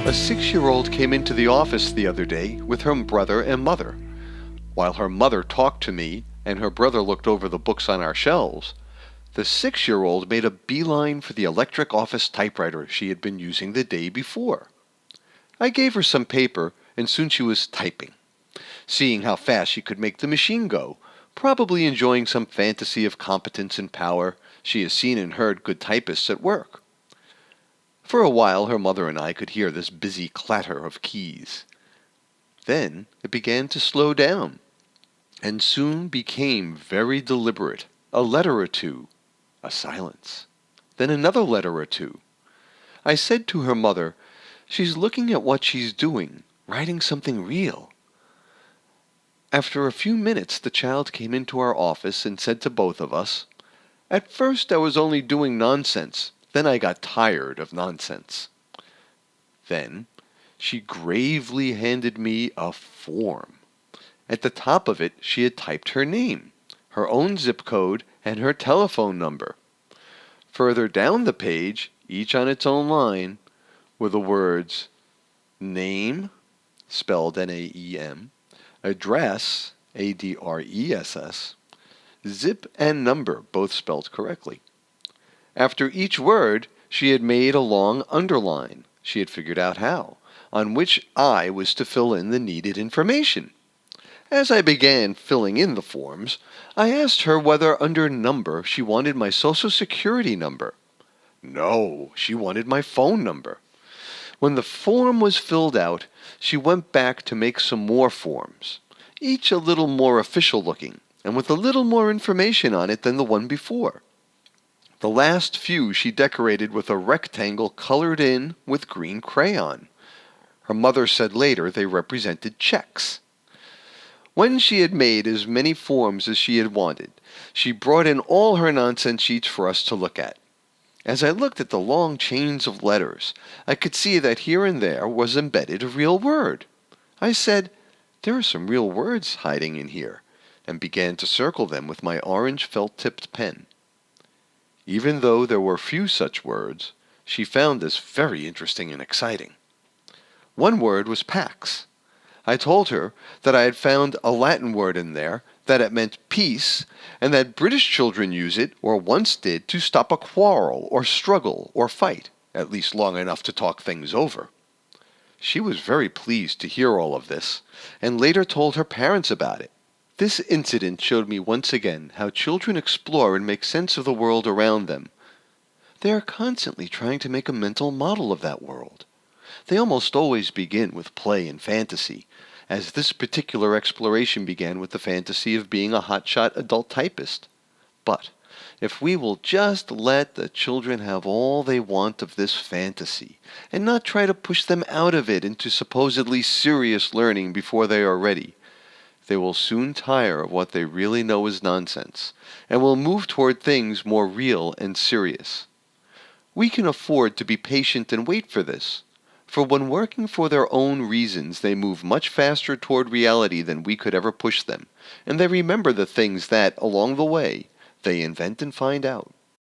A 6-year-old came into the office the other day with her brother and mother. While her mother talked to me and her brother looked over the books on our shelves, the 6-year-old made a beeline for the electric office typewriter she had been using the day before. I gave her some paper, and soon she was typing, seeing how fast she could make the machine go, probably enjoying some fantasy of competence and power she has seen and heard good typists at work. For a while her mother and I could hear this busy clatter of keys. Then it began to slow down, and soon became very deliberate. A letter or two, a silence, then another letter or two. I said to her mother, "She's looking at what she's doing, writing something real." After a few minutes the child came into our office and said to both of us, "At first I was only doing nonsense. Then I got tired of nonsense." Then she gravely handed me a form. At the top of it she had typed her name, her own zip code, and her telephone number. Further down the page, each on its own line, were the words name, spelled N-A-E-M, address, A-D-R-E-S-S, zip, and number, both spelled correctly. After each word, she had made a long underline. She had figured out how, on which I was to fill in the needed information. As I began filling in the forms, I asked her whether under number she wanted my Social Security number. No, she wanted my phone number. When the form was filled out, she went back to make some more forms, each a little more official looking, and with a little more information on it than the one before. The last few she decorated with a rectangle colored in with green crayon. Her mother said later they represented checks. When she had made as many forms as she had wanted, she brought in all her nonsense sheets for us to look at. As I looked at the long chains of letters, I could see that here and there was embedded a real word. I said, "There are some real words hiding in here," and began to circle them with my orange felt-tipped pen. Even though there were few such words, she found this very interesting and exciting. One word was pax. I told her that I had found a Latin word in there, that it meant peace, and that British children use it, or once did, to stop a quarrel, or struggle, or fight, at least long enough to talk things over. She was very pleased to hear all of this, and later told her parents about it. This incident showed me once again how children explore and make sense of the world around them. They are constantly trying to make a mental model of that world. They almost always begin with play and fantasy, as this particular exploration began with the fantasy of being a hotshot adult typist. But if we will just let the children have all they want of this fantasy, and not try to push them out of it into supposedly serious learning before they are ready, they will soon tire of what they really know is nonsense, and will move toward things more real and serious. We can afford to be patient and wait for this, for when working for their own reasons they move much faster toward reality than we could ever push them, and they remember the things that, along the way, they invent and find out.